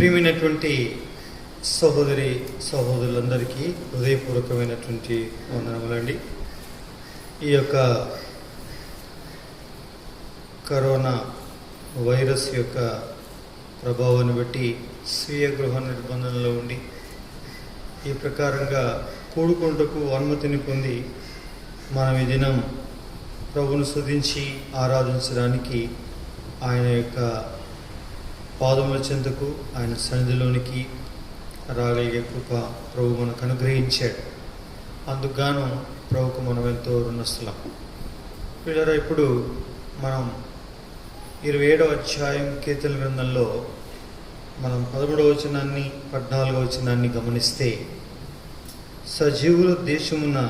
ప్రియమైనటువంటి సహోదరి సహోదరులందరికీ హృదయపూర్వకమైనటువంటి వందనములండి. ఈ యొక్క కరోనా వైరస్ యొక్క ప్రభావాన్ని బట్టి స్వీయ గృహ నిర్బంధంలో ఉండి ఈ ప్రకారంగా కూడుకొనుటకు అనుమతిని పొంది మనం ఈ దినం ప్రభువును స్తుతించి ఆరాధించడానికి ఆయన యొక్క పాదముల చెంతకు ఆయన సన్నిధిలోనికి రాగలిగే కృప ప్రభు మనకు అనుగ్రహించాడు. అందుకుగాను ప్రభుకు మనం ఎంతో రుణస్థులం. పిల్లరా, ఇప్పుడు మనం 27వ అధ్యాయం కీర్తన గ్రంథంలో మనం 13వ వచనాన్ని 14వ వచనాన్ని గమనిస్తే, సజీవుల దేశమున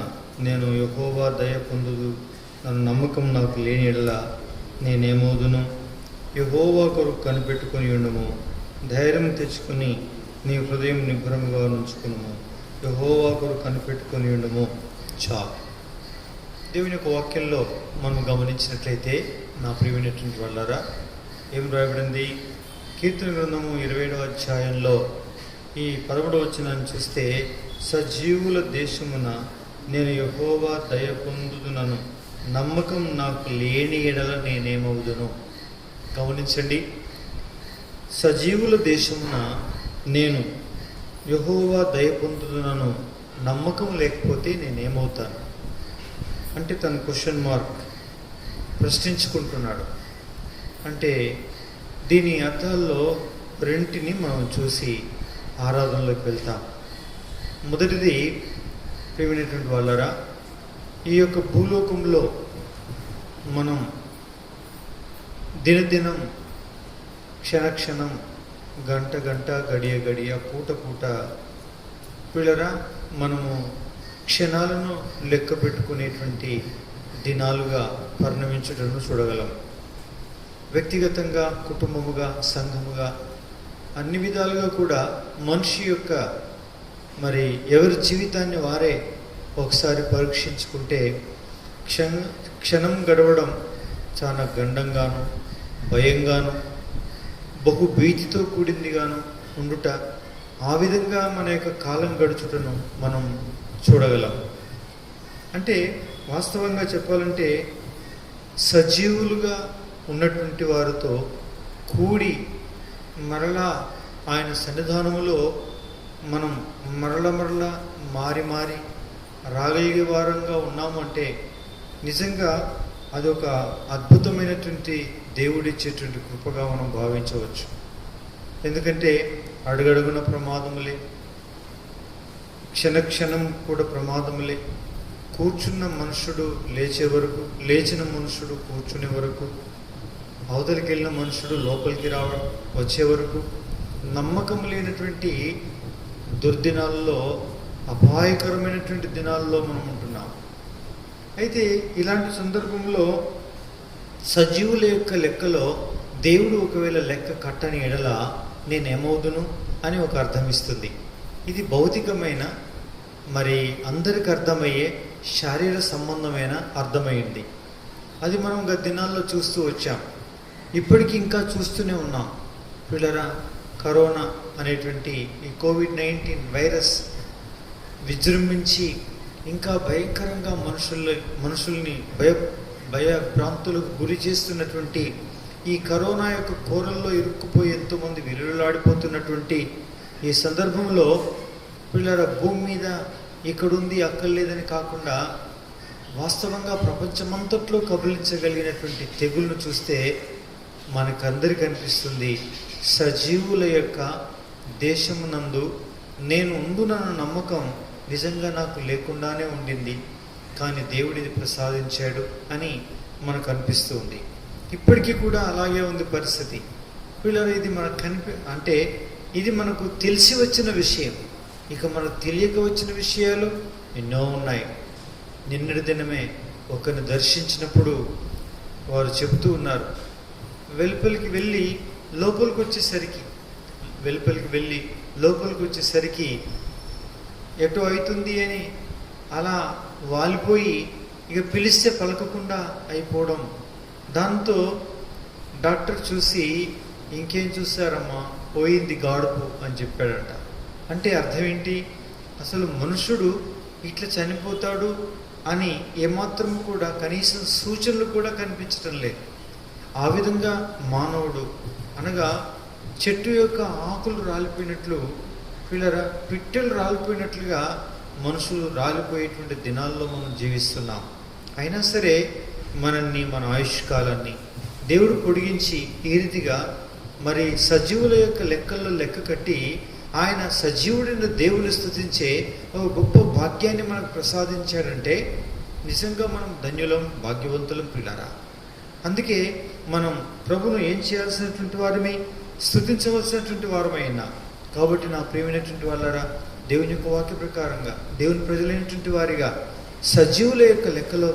నేను యెహోవా దయ పొందుదు, నన్ను నమ్మకం నాకు లేని యెడల నేనేమవుదును. యెహోవా కొరకు కనిపెట్టుకొని ఉండుము, ధైర్యం తెచ్చుకొని నీ హృదయం నిబ్బరముగా ఉంచుకును. యెహోవా కొరకు కనిపెట్టుకొని ఉండుము చాలు. దేవుని యొక్క వాక్యంలో మనం గమనించినట్లయితే, నా ప్రియమైనటువంటి వాళ్ళారా, ఏం రాయబడింది? కీర్తన గ్రంథము 27వ అధ్యాయంలో ఈ 11వ వచనాన్ని చూస్తే, సజీవుల దేశమున నేను యెహోవా దయ పొందుదునను, నమ్మకం నాకు లేని యెడల నేనేమవుదును. గమనించండి, సజీవుల దేశమున నేను యెహోవా దయ పొందుదునను, నమ్మకం లేకపోతే నేనేమవుతాను అంటే తన క్వశ్చన్ మార్క్ ప్రశ్నించుకుంటున్నాడు. అంటే దీని అర్థాల్లో రెంటిని మనం చూసి ఆరాధనలోకి వెళ్తాం. మొదటిది, ప్రియమైనటువంటి వాళ్ళరా, ఈ యొక్క భూలోకంలో మనం దినదినం, క్షణక్షణం, గంట గంట, గడియ గడియ, పూట పూట పిల్లరా మనము క్షణాలను లెక్క పెట్టుకునేటువంటి దినాలుగా పరిణమించడం చూడగలం. వ్యక్తిగతంగా, కుటుంబముగా, సంఘముగా, అన్ని విధాలుగా కూడా మనిషి యొక్క ఎవరి జీవితాన్ని వారే ఒకసారి పరీక్షించుకుంటే క్షణం గడవడం చాలా గండంగాను, భయంగాను, బహు భీతితో కూడిందిగాను ఉండుట, ఆ విధంగా మన యొక్క కాలం గడుచుటను మనం చూడగలం. అంటే వాస్తవంగా చెప్పాలంటే, సజీవులుగా ఉన్నటువంటి వారితో కూడి మరలా ఆయన సన్నిధానములో మనం మరల మారి మారి రాగలిగే వారంగా ఉన్నాము అంటే నిజంగా అదొక అద్భుతమైనటువంటి దేవుడిచ్చేటువంటి కృపగా మనం భావించవచ్చు. ఎందుకంటే అడుగడుగున ప్రమాదములే, క్షణక్షణం కూడా ప్రమాదములే. కూర్చున్న మనుషుడు లేచే వరకు, లేచిన మనుషుడు కూర్చునే వరకు, అవతలికి వెళ్ళిన మనుషుడు లోపలికి వచ్చే వరకు నమ్మకం లేనటువంటి దుర్దినాల్లో, అపాయకరమైనటువంటి దినాల్లో మనం ఉంటున్నాం. అయితే ఇలాంటి సందర్భంలో సజీవుల యొక్క లెక్కలో దేవుడు ఒకవేళ లెక్క కట్టని ఎడల నేనేమవుదును అని ఒక అర్థం ఇస్తుంది. ఇది భౌతికమైన, అందరికి అర్థమయ్యే శారీర సంబంధమైన అర్థమైంది. అది మనం గత దినాల్లో చూస్తూ వచ్చాం, ఇప్పటికీ ఇంకా చూస్తూనే ఉన్నాం. పిల్లరా, కరోనా అనేటువంటి ఈ కోవిడ్-19 వైరస్ విజృంభించి ఇంకా భయంకరంగా మనుషుల్ని భయభ్రాంతులకు గురి చేస్తున్నటువంటి ఈ కరోనా యొక్క కోరల్లో ఇరుక్కుపోయి ఎంతోమంది విలువలాడిపోతున్నటువంటి ఈ సందర్భంలో పిల్లల భూమి మీద ఇక్కడుంది అక్కడ లేదని కాకుండా వాస్తవంగా ప్రపంచమంతట్లో కబలించగలిగినటువంటి తెగుళ్ళను చూస్తే మనకందరికీ అనిపిస్తుంది, సజీవుల యొక్క దేశమునందు నేను ఉండునన్న నమ్మకం నిజంగా నాకు లేకుండానే ఉండింది, కానీ దేవుడిది ప్రసాదించాడు అని మనకు అనిపిస్తుంది. ఇప్పటికీ కూడా అలాగే ఉంది పరిస్థితి. పిల్లలు, ఇది మనకు ఇది మనకు తెలిసి వచ్చిన విషయం. ఇక మనకు తెలియక వచ్చిన విషయాలు ఎన్నో ఉన్నాయి. నిన్నటి దినమే ఒకరిని దర్శించినప్పుడు వారు చెబుతూ ఉన్నారు, వెలుపలికి వెళ్ళి లోపలికి వచ్చేసరికి ఎటో అవుతుంది అని అలా వాలిపోయి ఇక పిలిస్తే పలకకుండా అయిపోవడం. దాంతో డాక్టర్ చూసి ఇంకేం చూస్తారమ్మా, పోయింది గాడుపు అని చెప్పాడట. అంటే అర్థం ఏంటి? అసలు మనుషుడు ఇట్లా చనిపోతాడు అని ఏమాత్రం కూడా కనీసం సూచనలు కూడా కనిపించడం లేదు. ఆ విధంగా మానవుడు అనగా చెట్టు యొక్క ఆకులు రాలిపోయినట్లు, పిల్లరా పిట్టెలు రాలిపోయినట్లుగా మనుషులు రాలిపోయేటువంటి దినాల్లో మనం జీవిస్తున్నాం. అయినా సరే మనల్ని, మన ఆయుష్కాలాన్ని దేవుడు పొడిగించి ఈ రీతిగా మరి సజీవుల యొక్క లెక్కల్లో లెక్క కట్టి ఆయన సజీవుడిని దేవుని స్తుతించే ఒక గొప్ప భాగ్యాన్ని మనకు ప్రసాదించాడంటే నిజంగా మనం ధన్యులం, భాగ్యవంతులం పిల్లరా. అందుకే మనం ప్రభును ఏం చేయాల్సినటువంటి వారమే, స్తుతించవలసినటువంటి వారమైనా. కాబట్టి నా ప్రియమైనటువంటి వాళ్ళరా, దేవుని యొక్క వాక్య ప్రకారంగా దేవుని ప్రజలైనటువంటి వారిగా సజీవుల యొక్క లెక్కలో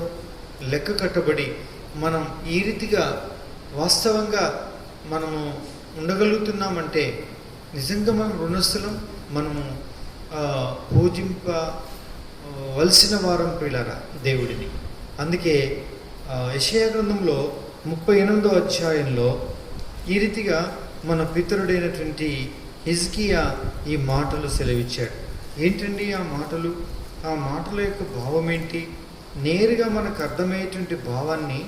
లెక్క కట్టబడి మనం ఈ రీతిగా వాస్తవంగా మనము ఉండగలుగుతున్నామంటే నిజంగా మనం రుణస్థలం, మనము పూజింపవలసిన వారం పిల్లరా దేవుడిని. అందుకే యెషయా గ్రంథంలో 38వ అధ్యాయంలో ఈ రీతిగా మన పితరుడైనటువంటి హిజ్కియా ఈ మాటలు సెలవిచ్చాడు. ఏంటండి ఆ మాటలు? ఆ మాటల యొక్క భావం ఏంటి? నేరుగా మనకు అర్థమయ్యేటువంటి భావాన్ని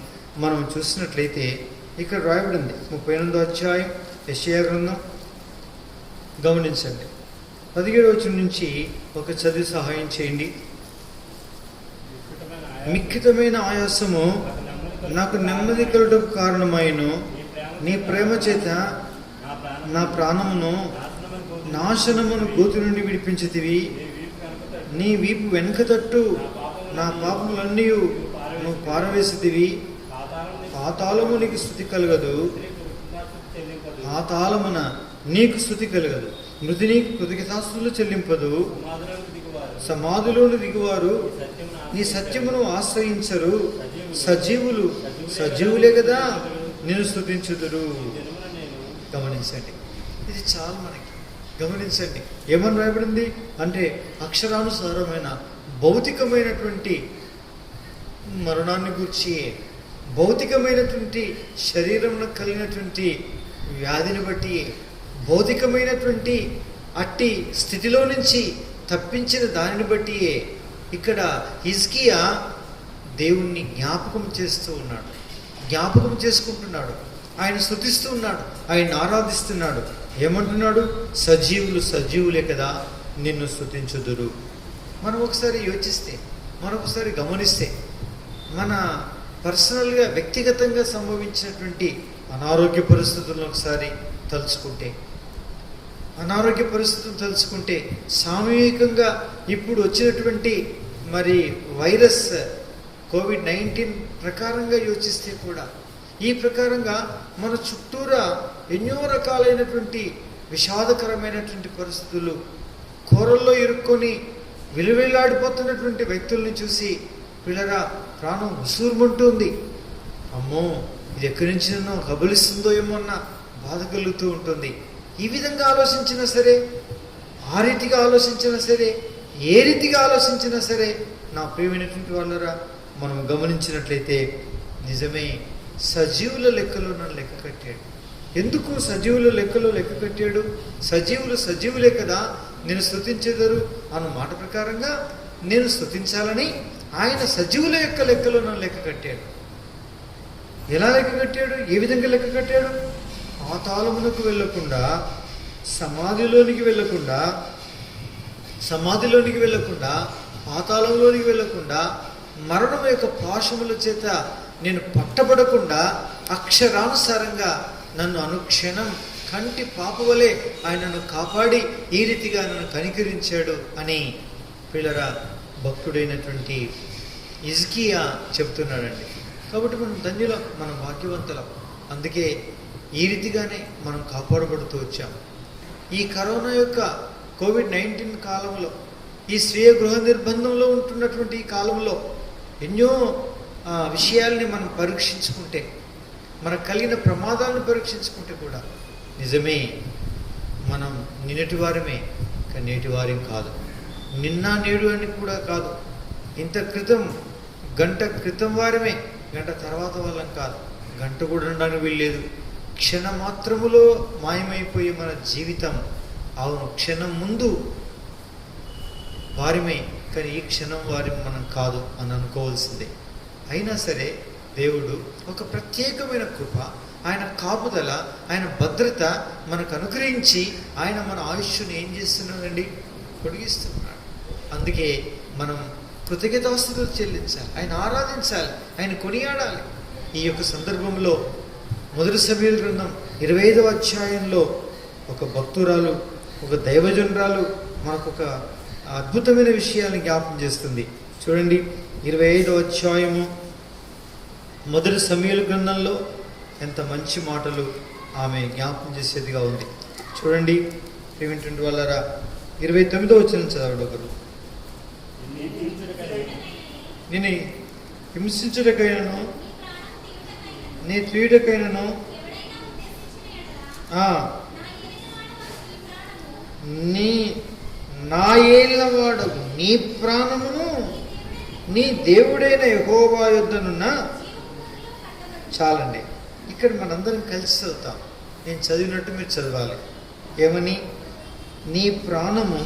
మనం చూసినట్లయితే ఇక్కడ రాయబడింది 38వ అధ్యాయం యెషయా గ్రంథం. గమనించండి, 17వ వచనం నుంచి ఒక చదివి సహాయం చేయండి. మిక్కితమైన ఆయాసము నాకు నెమ్మది కలుటకు కారణమైన నీ ప్రేమ చేత నా ప్రాణమును నాశనమును గోతు నుండి విడిపించితివి. నీ వీపు వెనుక తట్టు నా పాపములన్నీ నువ్వు పారవేసితివి. పాతాళము నీకు స్తుతి కలగదు, పాతాళమున నీకు స్తుతి కలగదు. మృతి నీకు కృతజ్ఞతాస్తుతులు చెల్లింపదు. సమాధిలోని దిగువారు నీ సత్యమును ఆశ్రయించరు. సజీవులే కదా నేను స్తుతించుదురు. గమనించండి, ఇది చాలా మనకి గమనించండి. ఏమని రాయబడింది అంటే అక్షరానుసారమైన భౌతికమైనటువంటి మరణాన్ని గురించి, భౌతికమైనటువంటి శరీరంలో కలిగినటువంటి వ్యాధిని బట్టి, భౌతికమైనటువంటి అట్టి స్థితిలో నుంచి తప్పించిన దానిని బట్టి ఇక్కడ హిజ్కియా దేవుణ్ణి జ్ఞాపకం చేస్తూ ఉన్నాడు, జ్ఞాపకం చేసుకుంటున్నాడు, ఆయన స్తుతిస్తూ ఉన్నాడు, ఆయన ఆరాధిస్తున్నాడు. ఏమంటున్నాడు? సజీవులే కదా నిన్ను స్తుతించుదురు. మనం ఒకసారి యోచిస్తే, మరొకసారి గమనిస్తే, మన పర్సనల్గా వ్యక్తిగతంగా సంభవించినటువంటి అనారోగ్య పరిస్థితులను ఒకసారి తలుచుకుంటే, అనారోగ్య పరిస్థితులు తలుచుకుంటే, సామూహికంగా ఇప్పుడు వచ్చినటువంటి మరి వైరస్ కోవిడ్-19 ప్రకారంగా యోచిస్తే కూడా ఈ ప్రకారంగా మన చుట్టూరా ఎన్నో రకాలైనటువంటి విషాదకరమైనటువంటి పరిస్థితులు, కూరల్లో ఇరుక్కొని విలువెల్లాడిపోతున్నటువంటి వ్యక్తుల్ని చూసి పిల్లరా ప్రాణం ఉసూరుమంటుంది. అమ్మో, ఇది ఎక్కడి నుంచి నన్ను కబలిస్తుందో ఏమో అన్న బాధ కలుగుతూ ఉంటుంది. ఈ విధంగా ఆలోచించినా సరే, ఆ రీతిగా ఆలోచించినా సరే, ఏ రీతిగా ఆలోచించినా సరే, నా ప్రియమైనటువంటి వాళ్ళరా మనం గమనించినట్లయితే నిజమే సజీవుల లెక్కలో నన్ను లెక్క కట్టాడు. ఎందుకు సజీవుల లెక్కలో లెక్క కట్టాడు? సజీవులే కదా నేను స్తుతించేదరు అన్న మాట ప్రకారంగా నేను స్తుతించాలని ఆయన సజీవుల యొక్క లెక్కలో నన్ను లెక్క కట్టాడు. ఎలా లెక్క కట్టాడు? ఏ విధంగా లెక్క కట్టాడు? పాతాళమునకు వెళ్ళకుండా, సమాధిలోనికి వెళ్ళకుండా, పాతాళంలోనికి వెళ్ళకుండా, మరణం యొక్క పాశముల చేత నేను పట్టబడకుండా అక్షరానుసారంగా నన్ను అనుక్షణం కంటి పాపవలే ఆయనను కాపాడి ఈ రీతిగా నన్ను కనికరించాడు అని పిల్లరా భక్తుడైనటువంటి హిజ్కియా చెప్తున్నాడండి. కాబట్టి మనం ధన్యులం, మనం భాగ్యవంతులం. అందుకే ఈ రీతిగానే మనం కాపాడబడుతూ వచ్చాం. ఈ కరోనా యొక్క కోవిడ్-19 కాలంలో, ఈ స్వీయ గృహ నిర్బంధంలో ఉంటున్నటువంటి ఈ కాలంలో ఎన్నో విషయాల్ని మనం పరీక్షించుకుంటే, మనకు కలిగిన ప్రమాదాలను పరీక్షించుకుంటే కూడా నిజమే మనం నిన్నటి వారమే, కానీ నేటి వారం కాదు. నిన్న నేడు అని కూడా కాదు. ఇంత క్రితం, గంట క్రితం వారమే, గంట తర్వాత వాళ్ళం కాదు. గంట కూడా ఉండడానికి వీల్లేదు, క్షణమాత్రములో మాయమైపోయే మన జీవితం, అవును క్షణం ముందు వారిమే, కానీ ఈ క్షణం వారి మనం కాదు అని అనుకోవాల్సిందే. అయినా సరే దేవుడు ఒక ప్రత్యేకమైన కృప, ఆయన కాపుదల, ఆయన భద్రత మనకు అనుగ్రహించి ఆయన మన ఆయుష్ను ఏం చేస్తున్నాడండి? పొడిగిస్తున్నాడు. అందుకే మనం కృతజ్ఞతాస్తుతులు చెల్లించాలి, ఆయన ఆరాధించాలి, ఆయన కొనియాడాలి. ఈ యొక్క సందర్భంలో మొదటి సమూయేలు గ్రంథం 25వ అధ్యాయంలో ఒక భక్తురాలు, ఒక దైవజనురాలు మనకొక అద్భుతమైన విషయాన్ని జ్ఞాపకం చేస్తుంది. చూడండి, 25వ అధ్యాయము మొదటి సమూయేలు గ్రంథంలో ఎంత మంచి మాటలు ఆమె జ్ఞాపకం చేసేదిగా ఉంది. చూడండి, ఏమిటంటే వాళ్ళరా 29వ వచనం చదవడు ఒకరు. నేను హింసించుటకైనను నీ తీయుటకైనను నా ఏలినవాడు నీ ప్రాణమును నీ దేవుడైన యెహోవా యొద్దనున్న. చాలండి, ఇక్కడ మనందరం కలిసి చదువుతాం. నేను చదివినట్టు మీరు చదవాలి. ఏమని? నీ ప్రాణము,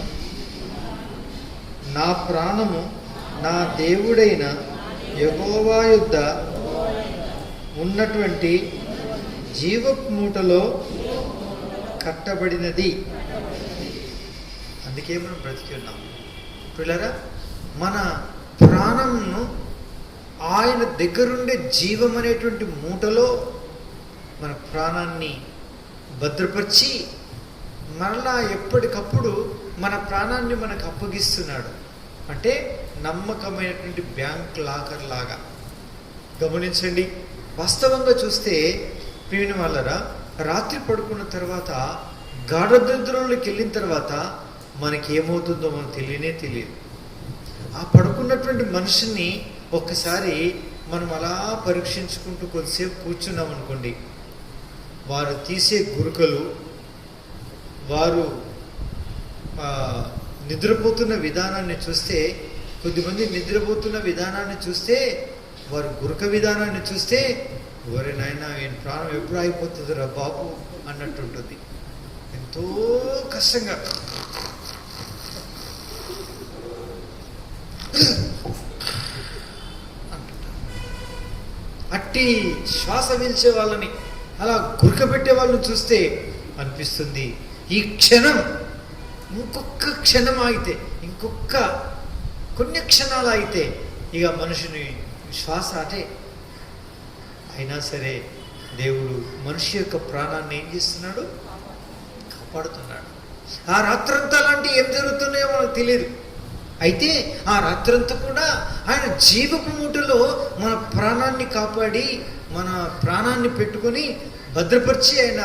నా ప్రాణము నా దేవుడైన యెహోవా యొద్ద ఉన్నటువంటి జీవపు మూటలో కట్టబడినది. అందుకే మనం బ్రతికి ఉన్నాం పిల్లరా. మన ప్రాణంను ఆయన దగ్గరుండే జీవం అనేటువంటి మూటలో మన ప్రాణాన్ని భద్రపరిచి మరలా ఎప్పటికప్పుడు మన ప్రాణాన్ని మనకు అప్పగిస్తున్నాడు. అంటే నమ్మకమైనటువంటి బ్యాంక్ లాకర్ లాగా. గమనించండి, వాస్తవంగా చూస్తే ప్రియమైన వాళ్ళరా, రాత్రి పడుకున్న తర్వాత గాఢనిద్రలోకి వెళ్ళిన తర్వాత మనకి ఏమవుతుందో మనకు తెలియదు. ఆ పడుకున్నటువంటి మనిషిని ఒక్కసారి మనం అలా పరీక్షించుకుంటూ కొద్దిసేపు కూర్చున్నాం అనుకోండి, వారు తీసే గురుకలు, వారు నిద్రపోతున్న విధానాన్ని చూస్తే, కొద్దిమంది నిద్రపోతున్న విధానాన్ని చూస్తే, వారు గురక విధానాన్ని చూస్తే, ఒరే నాయన ఈయన ప్రాణం ఎప్పుడు అయిపోతుంది రా బాబు అన్నట్టు ఉంటుంది. ఎంతో కష్టంగా అట్టి శ్వాస పీల్చే వాళ్ళని, అలా గురక పెట్టే వాళ్ళని చూస్తే అనిపిస్తుంది, ఈ క్షణం ఇంకొక క్షణం ఆగితే, ఇంకొక కొన్ని క్షణాలు ఆగితే ఇక మనుషుని శ్వాస అటే. అయినా సరే దేవుడు మనిషి యొక్క ప్రాణాన్ని ఏం చేస్తున్నాడు? కాపాడుతున్నాడు. ఆ రాత్రంతా లాంటి ఏం జరుగుతున్నాయో మనకు తెలియదు. అయితే ఆ రాత్రంతా కూడా ఆయన జీవపు మూటలో మన ప్రాణాన్ని కాపాడి, మన ప్రాణాన్ని పెట్టుకొని భద్రపరిచి, ఆయన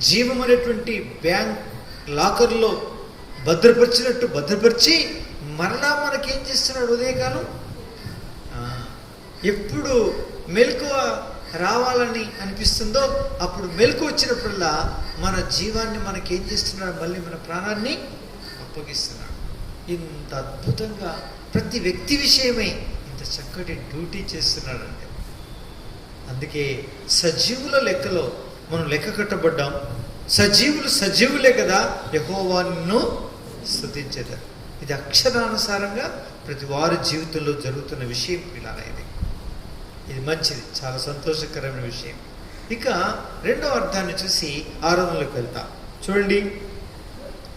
జీవం అనేటువంటి బ్యాంక్ లాకర్లో భద్రపరిచి మరలా మనకేం చేస్తున్నాడు? ఉదయకాలం ఎప్పుడు మెలకువ రావాలని అనిపిస్తుందో అప్పుడు మెలకువ వచ్చినప్పుడల్లా మన జీవాన్ని మనకేం చేస్తున్నాడు? మళ్ళీ మన ప్రాణాన్ని అప్పగిస్తున్నాడు. ఇంత అద్భుతంగా ప్రతి వ్యక్తి విషయమై ఇంత చక్కటి డ్యూటీ చేస్తున్నాడంటే, అందుకే సజీవుల లెక్కలో మనం లెక్క కట్టబడ్డాం. సజీవులే కదా యెహోవాను స్తుతించేదారు. ఇది అక్షరానుసారంగా ప్రతి వారి జీవితంలో జరుగుతున్న విషయం పిల్లల. ఇది మంచిది, చాలా సంతోషకరమైన విషయం. ఇక రెండో అర్థాన్ని చూసి ఆరాధనలోకి వెళ్తాం. చూడండి,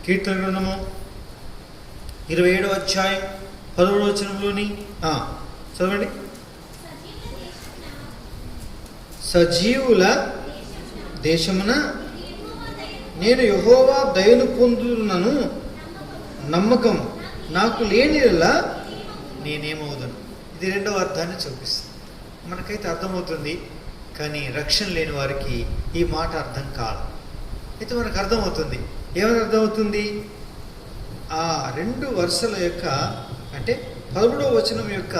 కీర్తన గ్రంథము 27వ అధ్యాయం 11వ వచనంలోని చదవండి. సజీవుల దేశమున నేను యెహోవా దయను పొందునను, నమ్మకం నాకు లేనిలా నేనేమవుదును. ఇది రెండవ అర్థాన్ని చూపిస్తుంది. మనకైతే అర్థమవుతుంది, కానీ రక్షణ లేని వారికి ఈ మాట అర్థం కాదు. అయితే మనకు అర్థమవుతుంది. ఏమని అర్థమవుతుంది? ఆ 2 వరుసల యొక్క, అంటే 11వ వచనం యొక్క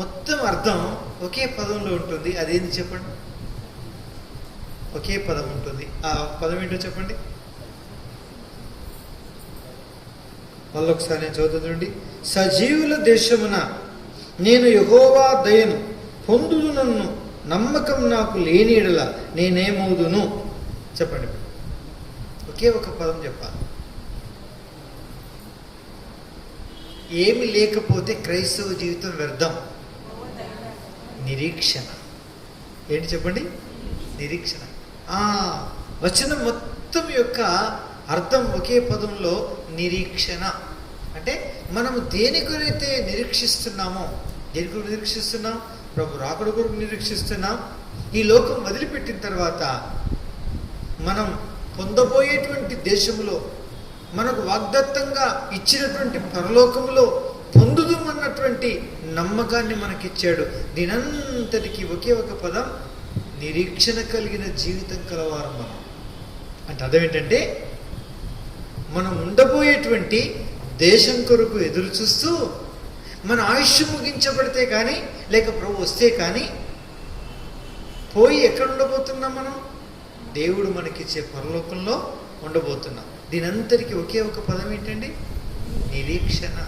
మొత్తం అర్థం ఒకే పదంలో ఉంటుంది. అదేంటి చెప్పండి? ఒకే పదం ఉంటుంది. ఆ పదం ఏంటో చెప్పండి. మళ్ళొకసారి నేను చదువుతుందండి. సజీవుల దేశమున నేను యెహోవా దయను పొందుదునను, నమ్మకం నాకు లేని యెడల నేనేమవుదును? చెప్పండి. ఒకే ఒక పదం చెప్పాలి. ఏమి లేకపోతే క్రైస్తవ జీవితం వ్యర్థం. నిరీక్షణ. ఏంటి చెప్పండి? నిరీక్షణ. వచనం మొత్తం యొక్క అర్థం ఒకే పదంలో నిరీక్షణ. అంటే మనము దేని గురైతే నిరీక్షిస్తున్నామో, దేని గురించి నిరీక్షిస్తున్నాం? ప్రభు రాకడ కొరకు నిరీక్షిస్తున్నాం. ఈ లోకం వదిలిపెట్టిన తర్వాత మనం పొందబోయేటువంటి దేశంలో, మనకు వాగ్దత్తంగా ఇచ్చినటువంటి పరలోకములో పొందుదుమన్నటువంటి నమ్మకాన్ని మనకిచ్చాడు. దీనంతటికి ఒకే ఒక పదం నిరీక్షణ కలిగిన జీవితం కలవారం మనం. అంటే అదేంటంటే మనం ఉండబోయేటువంటి దేశం కొరకు ఎదురు చూస్తూ మన ఆయుష్ ముగించబడితే కానీ, లేక ప్రభు వస్తే కానీ పోయి ఎక్కడ ఉండబోతున్నాం? మనం దేవుడు మనకిచ్చే పరలోకంలో ఉండబోతున్నాం. దీనంతటికి ఒకే ఒక పదం ఏంటండి? నిరీక్షణ.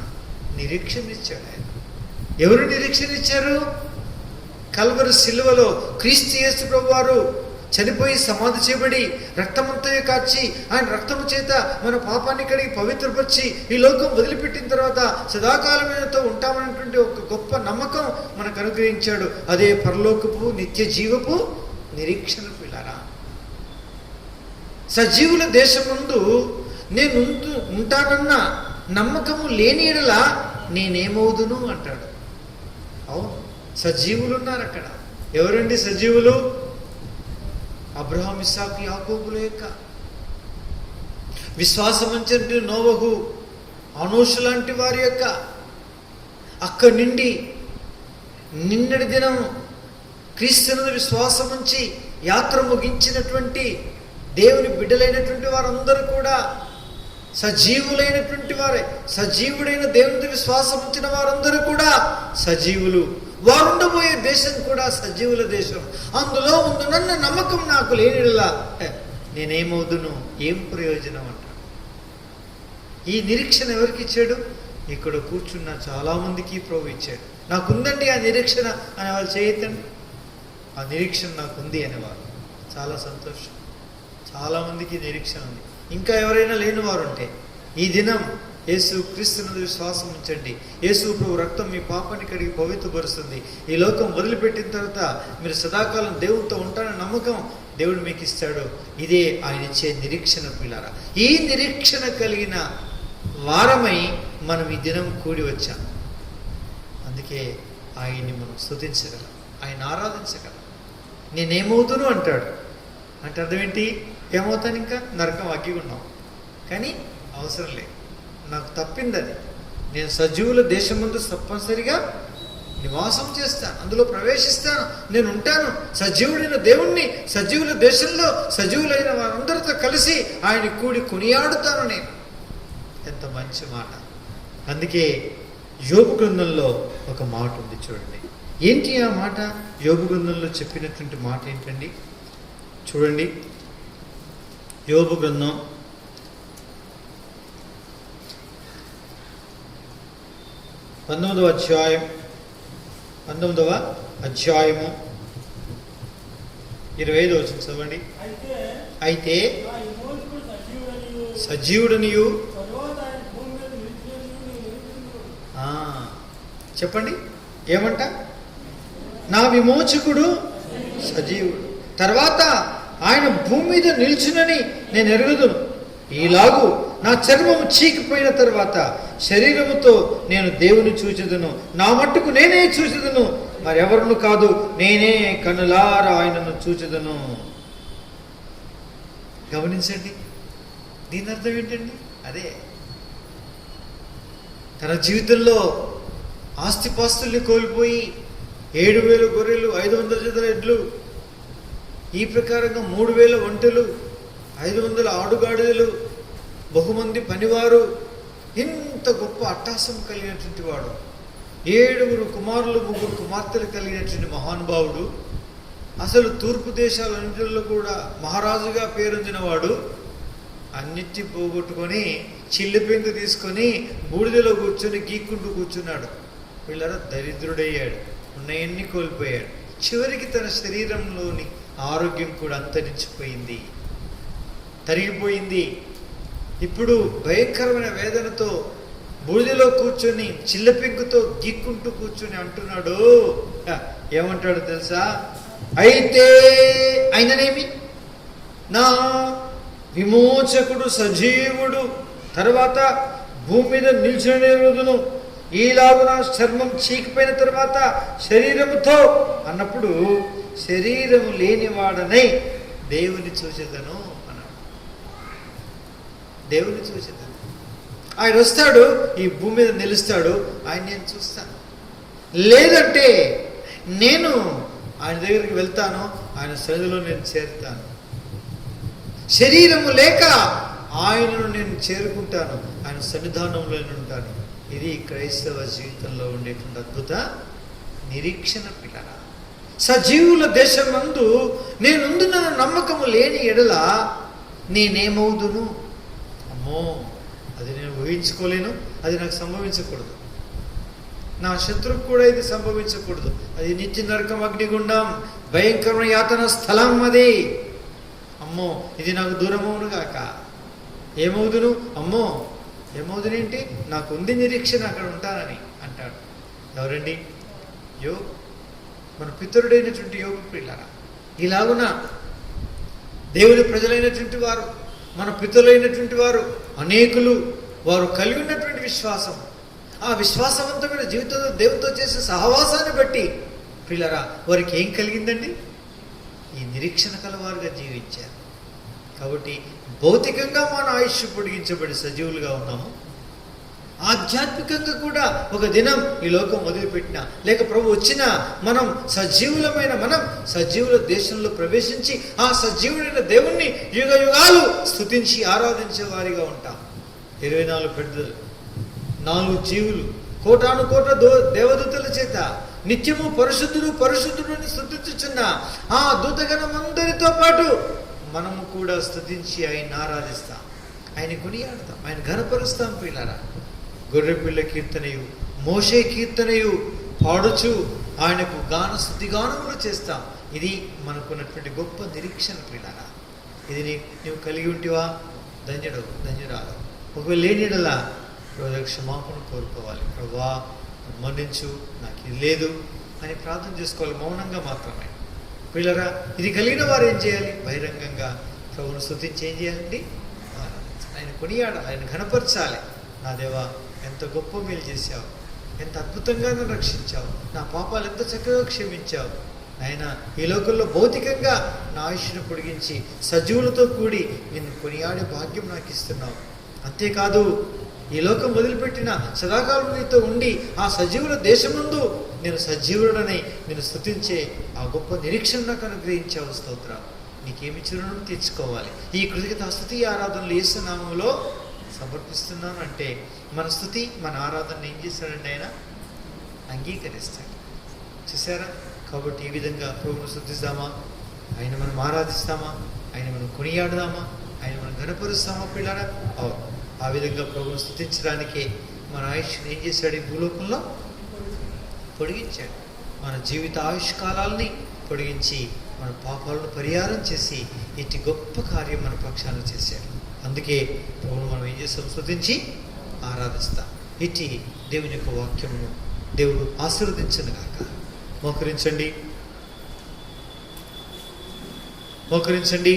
నిరీక్షణ ఇచ్చాడు ఆయన. ఎవరు నిరీక్షణ ఇచ్చారు? కల్వరి సిలువలో క్రీస్తు యేసు ప్రభు వారు చనిపోయి సమాధి చేయబడి రక్తమంతా కార్చి ఆయన రక్తము చేత మన పాపాన్ని కడిగి పవిత్రపరిచి ఈ లోకం వదిలిపెట్టిన తర్వాత సదాకాలమైనతో ఉంటామనేటువంటి ఒక గొప్ప నమ్మకం మనకు అనుగ్రహించాడు. అదే పరలోకపు నిత్య జీవపు నిరీక్షణ పిల్లరా. సజీవుల దేశం ముందు నేను ఉంటానన్న నమ్మకము లేని యెడల నేనేమవుదును అంటాడు. అవును, సజీవులు ఉన్నారు అక్కడ. ఎవరండి సజీవులు? అబ్రహాం, ఇస్సాకు, యాకోబుల యొక్క విశ్వాసమంచంటి నోవహు, అనోషు లాంటి వారి యొక్క అక్కడి నుండి నిన్నటి దినం క్రీస్తునందు విశ్వాసముంచి యాత్ర ముగించినటువంటి దేవుని బిడ్డలైనటువంటి వారందరూ కూడా సజీవులైనటువంటి వారే. సజీవుడైన దేవుని విశ్వాసం ఉంచిన వారందరూ కూడా సజీవులు. వారుండబోయే దేశం కూడా సజీవుల దేశం. అందులో ఉందునన్న నమ్మకం నాకు లేనిలా నేనేమవుదును? ఏం ప్రయోజనం అంటాడు. ఈ నిరీక్షణ ఎవరికి ఇచ్చాడు? ఇక్కడ కూర్చున్న చాలామందికి ప్రభు ఇచ్చాడు. నాకుందండి ఆ నిరీక్షణ అనే వాళ్ళు చేయొద్దండి. ఆ నిరీక్షణ నాకుంది అనేవారు చాలా సంతోషం. చాలామందికి నిరీక్షణ ఉంది. ఇంకా ఎవరైనా లేని వారు ఉంటే ఈ దినం యేసు క్రీస్తునందు విశ్వాసం ఉంచండి. యేసు ప్రభు రక్తం మీ పాపాన్ని కడిగి పవిత్రపరుస్తుంది. ఈ లోకం వదిలిపెట్టిన తర్వాత మీరు సదాకాలం దేవునితో ఉంటారని నమ్మకం దేవుడు మీకు ఇస్తాడు. ఇదే ఆయన ఇచ్చే నిరీక్షణ పిల్లరా. ఈ నిరీక్షణ కలిగిన వారమై మనం ఈ దినం కూడి వచ్చాం. అందుకే ఆయన్ని మనం స్తుతించగలం, ఆయన ఆరాధించగలం. నేనేమవుతును అంటాడు. అంటే అర్థం ఏంటి? ఏమవుతాను? ఇంకా నరకం అగ్గిగున్నాం. కానీ అవసరం లేదు, నాకు తప్పిందని. నేను సజీవుల దేశం ముందు తప్పనిసరిగా నివాసం చేస్తాను, అందులో ప్రవేశిస్తాను, నేను ఉంటాను. సజీవుడైన దేవుణ్ణి సజీవుల దేశంలో సజీవులైన వారందరితో కలిసి ఆయన కూడి కొనియాడుతాను నేను. ఎంత మంచి మాట. అందుకే యోబు గ్రంథంలో ఒక మాట ఉంది చూడండి. ఏంటి ఆ మాట? యోబు గ్రంథంలో చెప్పినటువంటి మాట ఏంటండి? చూడండి, యోబు గ్రంథం 19వ అధ్యాయము 25వ వచనం చదవండి. అయితే సజీవుడనియు చెప్పండి ఏమంట? నా విమోచకుడు సజీవుడు, తర్వాత ఆయన భూమి మీద నిల్చునని నేను ఎరుగుదును. ఈలాగు నా చర్మము చీకిపోయిన తర్వాత శరీరముతో నేను దేవుని చూచెదను. నా మట్టుకు నేనే చూచెదను, మరెవరును కాదు. నేనే కనులారా ఆయనను చూచెదను. గమనించండి, దీని అర్థం ఏంటండి? అదే తన జీవితంలో ఆస్తిపాస్తుల్ని కోల్పోయి 7,000 గొర్రెలు, 500 జతల ఎడ్లు, ఈ ప్రకారంగా 3,000 ఒంటెలు, 500 ఆడుగాడిదలు, బహుమంది పనివారు, ఇంత గొప్ప అట్టాసం కలిగినటువంటి వాడు, 7 కుమారులు 3 కుమార్తెలు కలిగినటువంటి మహానుభావుడు, అసలు తూర్పు దేశాలన్నింటిలో కూడా మహారాజుగా పేరొందిన వాడు, అన్నిటి పోగొట్టుకొని చిల్లి పెంకు తీసుకొని బూడిదలో కూర్చొని గీక్కుంటూ కూర్చున్నాడు. వీళ్ళరా దరిద్రుడయ్యాడు, ఉన్నాయన్నీ కోల్పోయాడు. చివరికి తన శరీరంలోని ఆరోగ్యం కూడా అంతరించిపోయింది, తరిగిపోయింది. ఇప్పుడు భయంకరమైన వేదనతో బూడిదలో కూర్చొని చిల్లపెంకుతో గీక్కుంటూ కూర్చొని అంటున్నాడు. ఏమంటాడు తెలుసా? అయితే అయిననేమి, నా విమోచకుడు సజీవుడు, తర్వాత భూమి మీద నిల్చునే రోజును, ఈలాగున చర్మం చీకిపోయిన తర్వాత శరీరముతో అన్నప్పుడు శరీరము లేనివాడనై దేవుని చూసేదను అన్నాడు. దేవుని చూసేదను. ఆయన వస్తాడు, ఈ భూమి మీద నిలుస్తాడు, ఆయన నేను చూస్తాను. లేదంటే నేను ఆయన దగ్గరికి వెళ్తాను, ఆయన సన్నిధిలో నేను చేరుతాను. శరీరము లేక ఆయనను నేను చేరుకుంటాను, ఆయన సన్నిధానంలో నేను ఉంటాను. ఇది క్రైస్తవ జీవితంలో ఉండేటువంటి అద్భుత నిరీక్షణ పిల్లరా. సజీవుల దేశమందు నేనుందున నమ్మకము లేని ఎడల నేనేమవుదును? అమ్మో, అది నేను ఊహించుకోలేను, అది నాకు సంభవించకూడదు. నా శత్రువు కూడా ఇది సంభవించకూడదు. అది నిత్య నరకం, అగ్నిగుండం, భయంకరమైన యాతన స్థలం అది. అమ్మో, ఇది నాకు దూరమవును గాక. ఏమవుదును? అమ్మో, ఏమవుదునేంటి? నాకు ఉంది నిరీక్షణ, అక్కడ ఉంటానని అంటాడు. ఎవరండి? యోబు, మన పితరుడైనటువంటి యోబు పిల్లరా. ఇలాగున దేవుని ప్రజలైనటువంటి వారు, మన పితరులైనటువంటి వారు అనేకులు, వారు కలిగి ఉన్నటువంటి విశ్వాసం, ఆ విశ్వాసవంతమైన జీవితంలో దేవునితో చేసే సహవాసాన్ని బట్టి పిల్లరా వారికి ఏం కలిగిందండి? ఈ నిరీక్షణ కలవారుగా జీవించారు. కాబట్టి భౌతికంగా మన ఆయుష్ పొడిగించబడి సజీవులుగా ఉన్నాము. ఆధ్యాత్మికంగా కూడా ఒక దినం ఈ లోకం వదిలిపెట్టినా, లేక ప్రభు వచ్చినా మనం సజీవులమైన మనం సజీవుల దేశంలో ప్రవేశించి ఆ సజీవుడైన దేవుణ్ణి యుగ యుగాలు స్తుతించి ఆరాధించే వారిగా ఉంటాం. 24 పెద్దలు, 4 జీవులు, కోటాను కోట్ల దేవదూతల చేత నిత్యము పరిశుద్ధుడు పరిశుద్ధుడు అని స్తుతించుచున్న ఆ దూతగణమందరితో పాటు మనము కూడా స్తుతించి ఆయన ఆరాధిస్తాం, ఆయన కొనియాడతాం, ఆయన ఘనపరుస్తాం. పిల్లరా, గొర్రెపిల్ల కీర్తనయు మోషే కీర్తనయు పాడుచు ఆయనకు స్తుతిగానములు చేస్తాం. ఇది మనకున్నటువంటి గొప్ప నిరీక్షణ. పిల్లరా, ఇది నీవు కలిగి ఉంటివా? ధన్యుడవు, ధన్యురాలు. ఒకవేళ లేనిడలా రోజు క్షమాపణ కోరుకోవాలి. ప్రభువా, మన్నించు, నాకు ఇది లేదు అని ప్రార్థన చేసుకోవాలి, మౌనంగా మాత్రమే. పిల్లరా, ఇది కలిగిన వారు ఏం చేయాలి? బహిరంగంగా ప్రభువును స్తుతించి ఏం చేయాలండి? ఆయన కొనియాడాలి, ఆయన ఘనపరచాలి. నా దేవా, ఎంత గొప్ప మేలు చేశావు, ఎంత అద్భుతంగా నన్ను రక్షించావు, నా పాపాలు ఎంత చక్కగా క్షమించావు. ఆయన ఈ లోకంలో భౌతికంగా నా ఆయుష్ను పొడిగించి సజీవులతో కూడి నిన్ను కొనియాడే భాగ్యం నాకు ఇస్తున్నావు. అంతేకాదు, ఈ లోకం వదిలిపెట్టిన సదాకాలం నీతో ఉండి ఆ సజీవుల దేశముందు నేను సజీవుడనై నేను స్తుతించే ఆ గొప్ప నిరీక్షణ నాకు అనుగ్రహించావు. స్తోత్రం. నీకేమి చిరునవ్వు తీర్చుకోవాలి. ఈ కృతజ్ఞత స్తుతి ఆరాధనలు యేసు నామములో సమర్పిస్తున్నాను అంటే మన స్తుతి మన ఆరాధన ఏం చేశాడండి? ఆయన అంగీకరిస్తాడు. చూసారా? కాబట్టి ఈ విధంగా ప్రభువును స్తుతిస్తామా, ఆయన మనం ఆరాధిస్తామా, ఆయన మనం కొనియాడదామా, ఆయన మనం ఘనపరుస్తామా? పిల్లరా, అవును. ఆ విధంగా ప్రభువును స్తుతించడానికే మన ఆయుష్ని ఏం చేశాడు? ఈ భూలోకంలో పొడిగించాడు. మన జీవిత ఆయుష్ కాలాలని పొడిగించి మన పాపాలను పరిహారం చేసి ఇట్టి గొప్ప కార్యం మన పక్షాన చేశాడు. అందుకే ప్రభువును మనం ఏం చేస్తాం? స్తుతించి ఆరాధిస్తాం. ఇట్టి దేవుని యొక్క వాక్యమును దేవుడు ఆశీర్వదించను గాక. మోకరించండి, మోకరించండి.